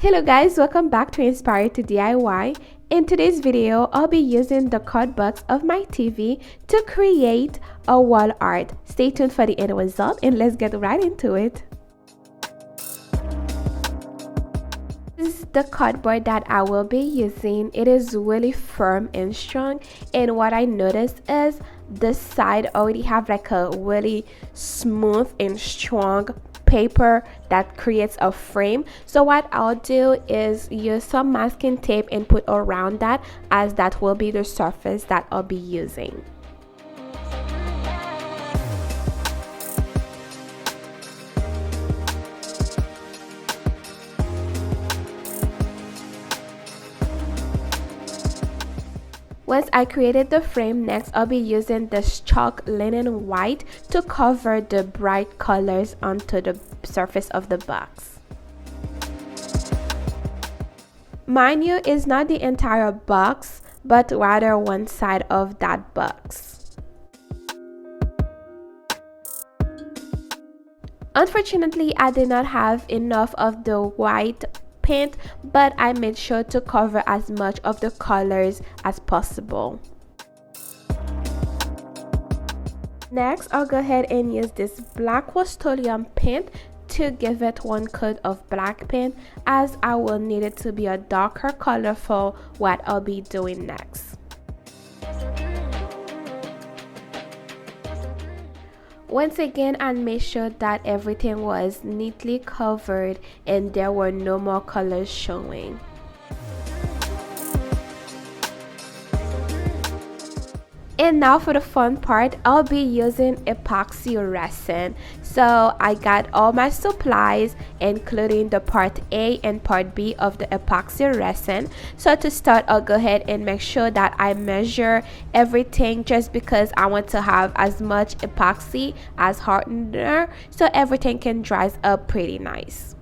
Hello guys, welcome back to Inspired to DIY. In today's video, I'll be using the card box of my TV to create a wall art. Stay tuned for the end result and let's get right into it. This is the cardboard that I will be using. It is really firm and strong, and what I noticed is this side already have like a really smooth and strong paper that creates a frame. So what I'll do is use some masking tape and put around that, as that will be the surface that I'll be using. Once I created the frame, next I'll be using this chalk linen white to cover the bright colors onto the surface of the box. Mind you, it's not the entire box, but rather one side of that box. Unfortunately, I did not have enough of the white paint, but I made sure to cover as much of the colors as possible. Next, I'll go ahead and use this black Rust-Oleum paint to give it one coat of black paint, as I will need it to be a darker color for what I'll be doing next. Once again, I made sure that everything was neatly covered and there were no more colors showing. And now for the fun part, I'll be using epoxy resin. So I got all my supplies, including the part A and part B of the epoxy resin. So to start, I'll go ahead and make sure that I measure everything, just because I want to have as much epoxy as hardener so everything can dry up pretty nice.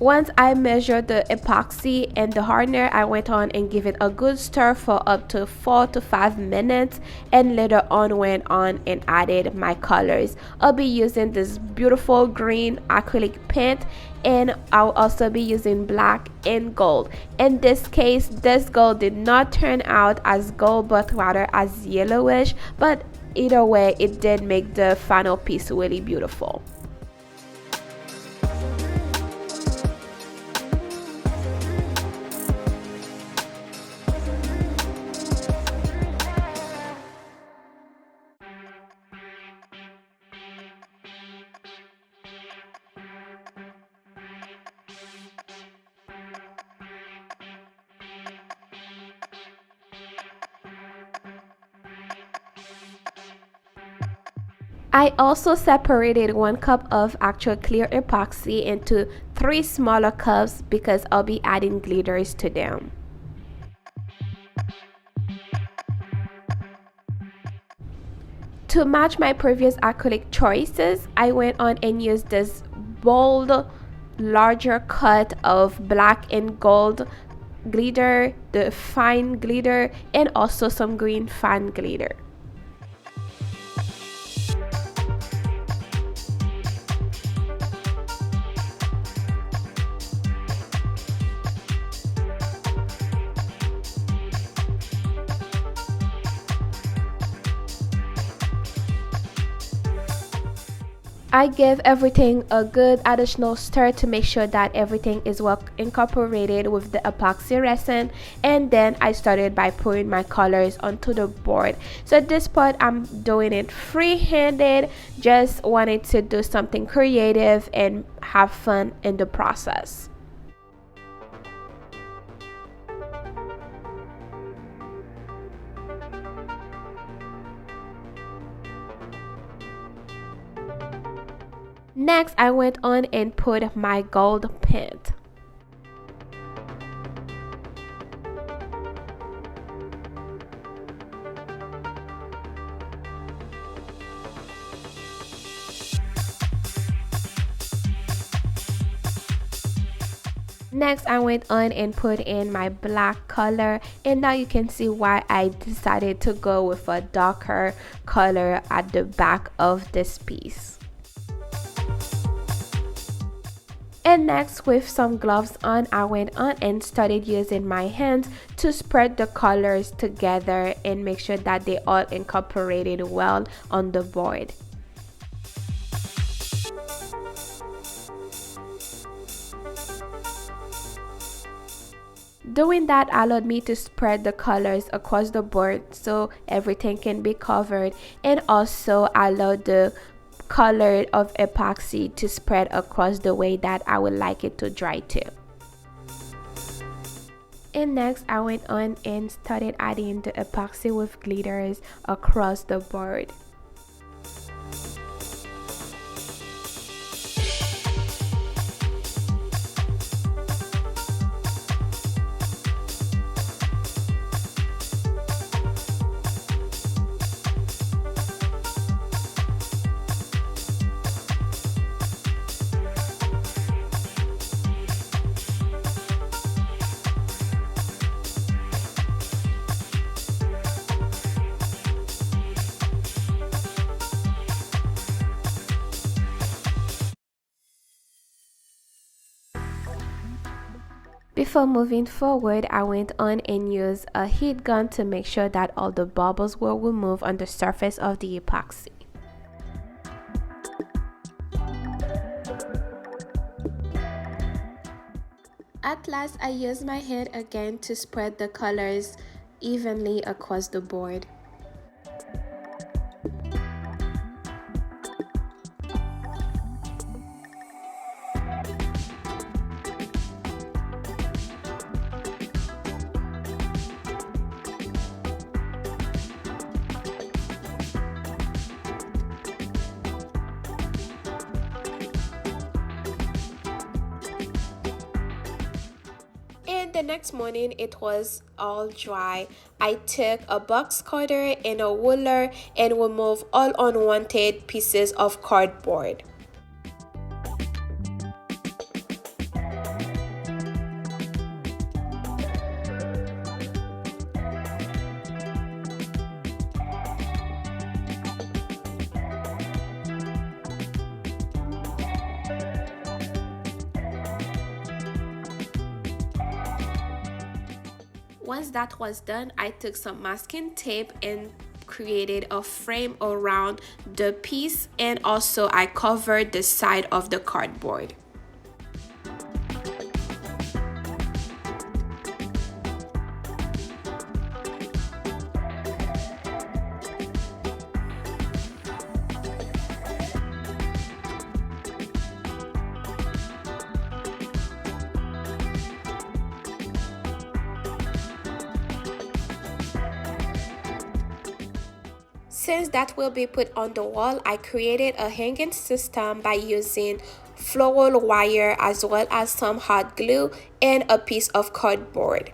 Once I measured the epoxy and the hardener, I went on and gave it a good stir for up to 4 to 5 minutes, and later on went on and added my colors. I'll be using this beautiful green acrylic paint, and I'll also be using black and gold. In this case, this gold did not turn out as gold but rather as yellowish, but either way it did make the final piece really beautiful. I also separated 1 cup of actual clear epoxy into 3 smaller cups because I'll be adding glitters to them. To match my previous acrylic choices, I went on and used this bold, larger cut of black and gold glitter, the fine glitter, and also some green fine glitter. I give everything a good additional stir to make sure that everything is well incorporated with the epoxy resin, and then I started by pouring my colors onto the board. So at this point I'm doing it free-handed, just wanted to do something creative and have fun in the process. Next, I went on and put my gold paint. Next, I went on and put in my black color, and now you can see why I decided to go with a darker color at the back of this piece. And next, with some gloves on, I went on and started using my hands to spread the colors together and make sure that they all incorporated well on the board. Doing that allowed me to spread the colors across the board so everything can be covered, and also allowed the color of epoxy to spread across the way that I would like it to dry too. And next, I went on and started adding the epoxy with glitters across the board. Before moving forward, I went on and used a heat gun to make sure that all the bubbles were removed on the surface of the epoxy. At last, I used my hand again to spread the colors evenly across the board. And the next morning it was all dry. I took a box cutter and a ruler and removed all unwanted pieces of cardboard. Once that was done, I took some masking tape and created a frame around the piece, and also I covered the side of the cardboard. Since that will be put on the wall, I created a hanging system by using floral wire as well as some hot glue and a piece of cardboard.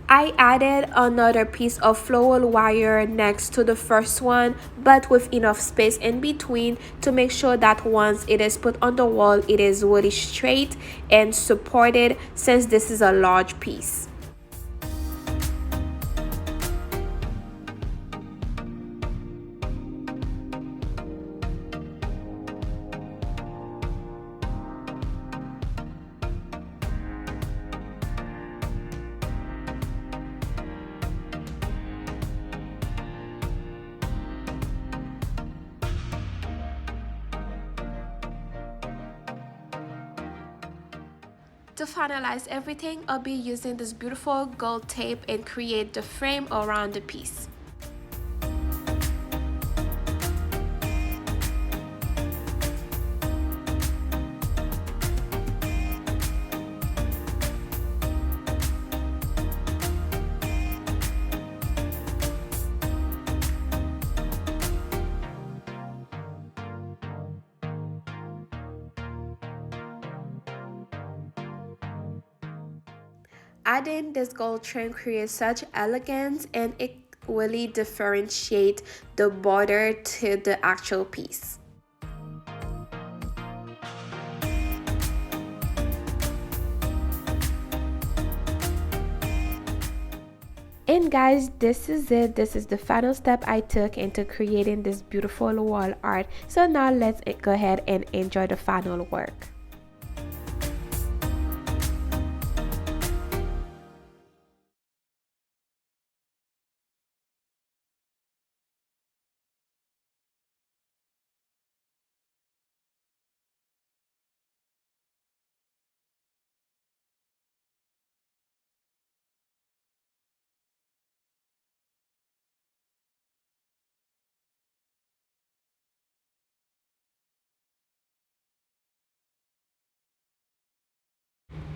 I added another piece of floral wire next to the first one, but with enough space in between to make sure that once it is put on the wall, it is really straight and supported, since this is a large piece. To finalize everything, I'll be using this beautiful gold tape and create the frame around the piece. Adding this gold trim creates such elegance, and it really differentiates the border to the actual piece. And guys, this is it. This is the final step I took into creating this beautiful wall art. So now let's go ahead and enjoy the final work.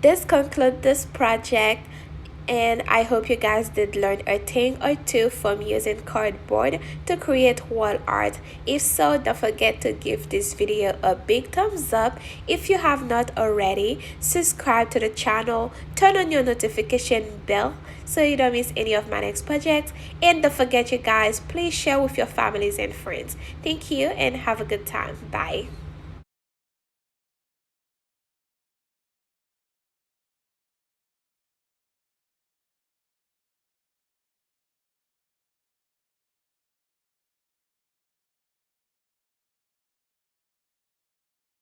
This concludes this project, and I hope you guys did learn a thing or two from using cardboard to create wall art. If so, don't forget to give this video a big thumbs up. If you have not already, subscribe to the channel, turn on your notification bell so you don't miss any of my next projects, and don't forget you guys, please share with your families and friends. Thank you and have a good time. Bye.